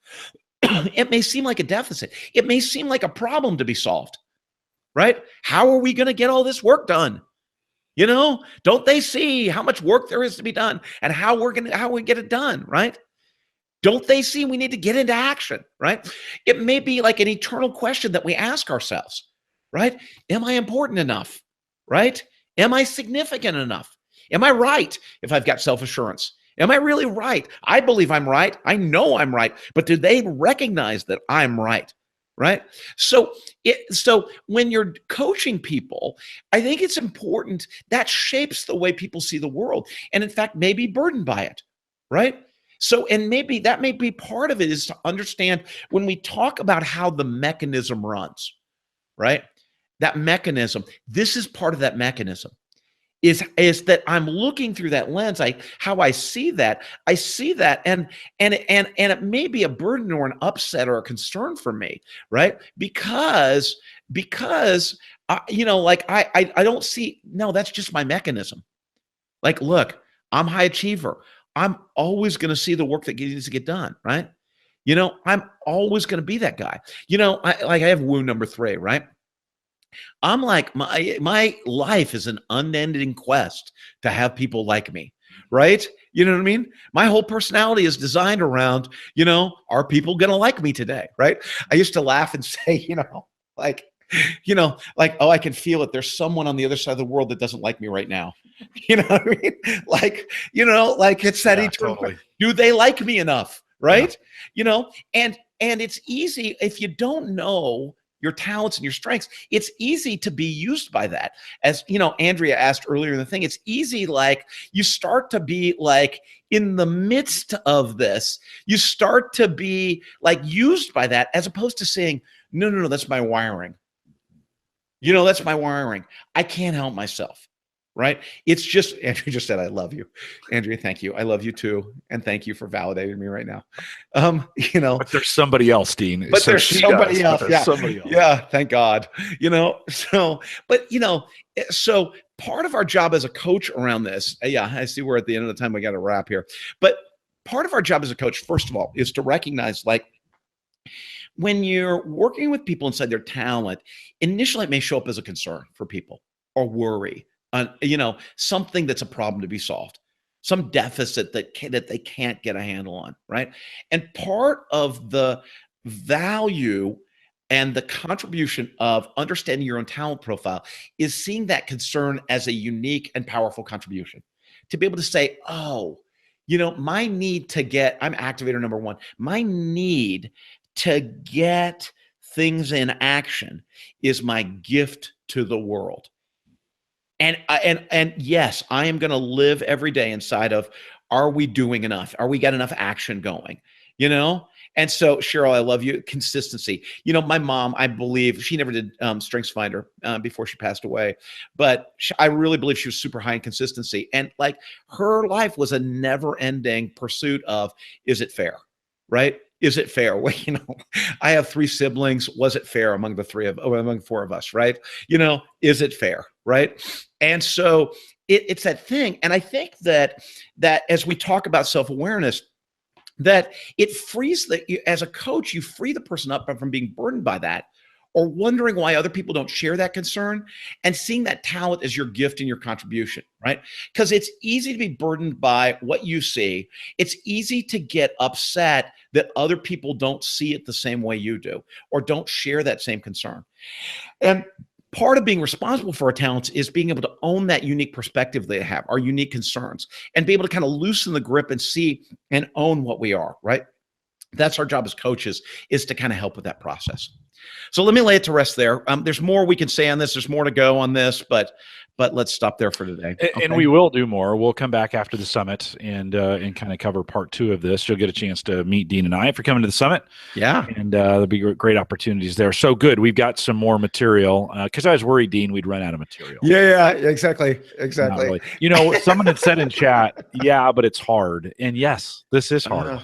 It may seem like a deficit. It may seem like a problem to be solved, right? How are we going to get all this work done? Don't they see how much work there is to be done and how we get it done, right? Don't they see we need to get into action, right? It may be like an eternal question that we ask ourselves, right? Am I important enough, right? Am I significant enough? Am I right if I've got self-assurance? Am I really right? I believe I'm right. I know I'm right, but do they recognize that I'm right? Right? So when you're coaching people, I think it's important that shapes the way people see the world, and in fact, may be burdened by it, right? So, and maybe that may be part of it, is to understand when we talk about how the mechanism runs, right? That mechanism, this is part of that mechanism, is that I'm looking through that lens. How I see that, and it may be a burden or an upset or a concern for me, right? Because I don't see, no, that's just my mechanism. Like, look, I'm high achiever. I'm always going to see the work that needs to get done, right? I'm always going to be that guy. I have wound number 3, right? I'm like, my life is an unending quest to have people like me, right? You know what I mean? My whole personality is designed around, are people going to like me today, right? I used to laugh and say, oh, I can feel it. There's someone on the other side of the world that doesn't like me right now. You know what I mean? It's that eternal. Totally. Do they like me enough? Right? Yeah. And it's easy if you don't know your talents and your strengths. It's easy to be used by that. As Andrea asked earlier in the thing, it's easy. Like, you start to be like in the midst of this, you start to be like used by that, as opposed to saying, no, that's my wiring. That's my wiring. I can't help myself, right? It's just, Andrea just said, I love you. Andrea, thank you. I love you too. And thank you for validating me right now. But there's somebody else, Dean. But there's somebody else. Yeah. Somebody else. Yeah. Thank God. So part of our job as a coach around this, I see we're at the end of the time. We got to wrap here. But part of our job as a coach, first of all, is to recognize, like, when you're working with people inside their talent, initially it may show up as a concern for people, or worry, something that's a problem to be solved, some deficit that they can't get a handle on, right? And part of the value and the contribution of understanding your own talent profile is seeing that concern as a unique and powerful contribution. To be able to say, oh, my need to get, I'm activator number 1, my need to get things in action is my gift to the world. And yes, I am going to live every day inside of, are we doing enough? Are we got enough action going? And so, Cheryl, I love you. Consistency. You know, my mom, I believe she never did Strengths Finder before she passed away, but I really believe she was super high in consistency. And like her life was a never-ending pursuit of, is it fair? Right? Is it fair? Well, you know, I have 3 siblings. Was it fair among among 4 of us? Right? You know, is it fair? Right? And so it's that thing. And I think that as we talk about self-awareness, that it frees as a coach, you free the person up from being burdened by that, or wondering why other people don't share that concern, and seeing that talent as your gift and your contribution, right? Because it's easy to be burdened by what you see. It's easy to get upset that other people don't see it the same way you do, or don't share that same concern. And part of being responsible for our talents is being able to own that unique perspective they have, our unique concerns, and be able to kind of loosen the grip and see and own what we are, right? That's our job as coaches, is to kind of help with that process. So let me lay it to rest there. There's more we can say on this. There's more to go on this, but let's stop there for today. Okay? And we will do more. We'll come back after the summit and kind of cover part 2 of this. You'll get a chance to meet Dean and I if you're coming to the summit. Yeah. And there'll be great opportunities there. So good. We've got some more material because I was worried, Dean, we'd run out of material. Yeah, exactly. Really. You know, someone had said in chat, yeah, but it's hard. And yes, this is hard.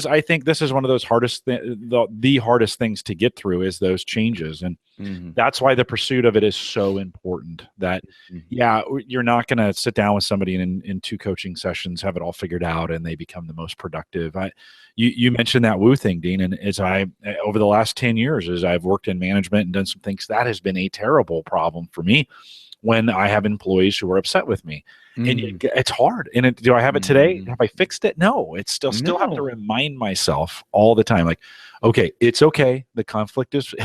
I think this is one of those hardest, the hardest things to get through is those changes. And that's why the pursuit of it is so important. That, you're not going to sit down with somebody in 2 coaching sessions, have it all figured out, and they become the most productive. You mentioned that woo thing, Dean, and over the last 10 years, as I've worked in management and done some things, that has been a terrible problem for me when I have employees who are upset with me. And it's hard. And do I have it today? Have I fixed it? No. It's still have to remind myself all the time, like, okay, it's okay. The conflict is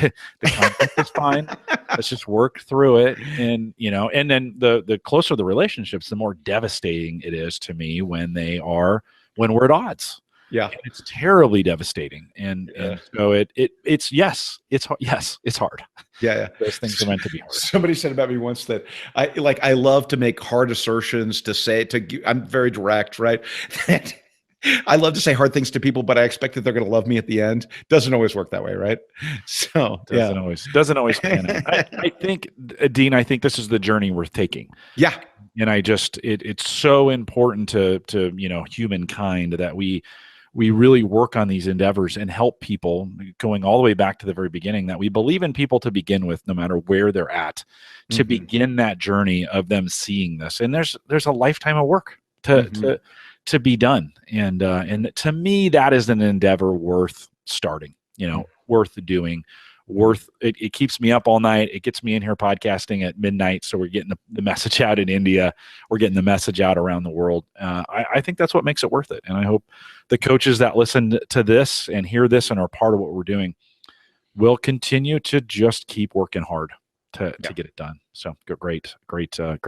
fine. Let's just work through it. And and then the closer the relationships, the more devastating it is to me when we're at odds. Yeah, and it's terribly devastating, and so it's hard. Yeah. Those things are meant to be hard. Somebody said about me once that I love to make hard assertions. I'm very direct, right? I love to say hard things to people, but I expect that they're going to love me at the end. Doesn't always work that way, right? So doesn't always pan out. I think, Dean, this is the journey worth taking. Yeah, and it's so important to humankind that we really work on these endeavors and help people, going all the way back to the very beginning, that we believe in people to begin with, no matter where they're at, to begin that journey of them seeing this. And there's a lifetime of work to be done. And to me, that is an endeavor worth starting, worth doing. It keeps me up all night. It gets me in here podcasting at midnight. So we're getting the message out in India. We're getting the message out around the world. I think that's what makes it worth it. And I hope the coaches that listen to this and hear this and are part of what we're doing will continue to just keep working hard to get it done. So great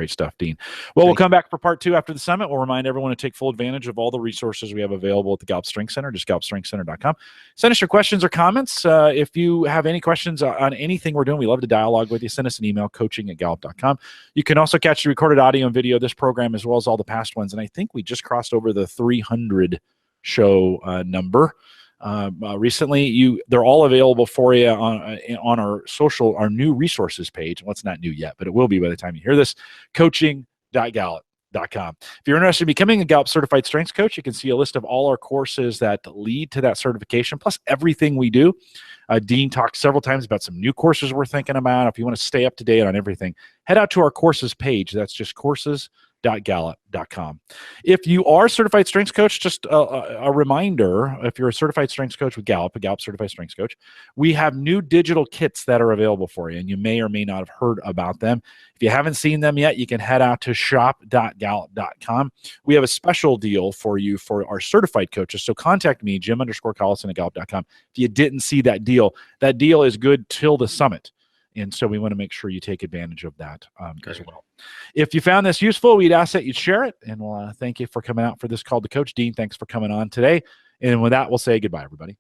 stuff, Dean. Well, we'll come back for part 2 after the summit. We'll remind everyone to take full advantage of all the resources we have available at the Gallup Strength Center, just gallupstrengthcenter.com. Send us your questions or comments. If you have any questions on anything we're doing, we love to dialogue with you. Send us an email, coaching@gallup.com. You can also catch the recorded audio and video of this program, as well as all the past ones. And I think we just crossed over the 300 show number. Recently, they're all available for you on our new resources page. Well, it's not new yet, but it will be by the time you hear this. coaching.gallup.com. If you're interested in becoming a Gallup certified strengths coach, you can see a list of all our courses that lead to that certification, plus everything we do. Dean talked several times about some new courses we're thinking about. If you want to stay up to date on everything, head out to our courses page. That's just courses.gallup.com. If you are a certified strengths coach, just a reminder, if you're a certified strengths coach with Gallup, a Gallup certified strengths coach, we have new digital kits that are available for you, and you may or may not have heard about them. If you haven't seen them yet, you can head out to shop.gallup.com. We have a special deal for you for our certified coaches, so contact me, Jim_Collison@gallup.com. If you didn't see that deal is good till the summit. And so we want to make sure you take advantage of that as well. If you found this useful, we'd ask that you'd share it. And we'll thank you for coming out for this Call to Coach. Dean, thanks for coming on today. And with that, we'll say goodbye, everybody.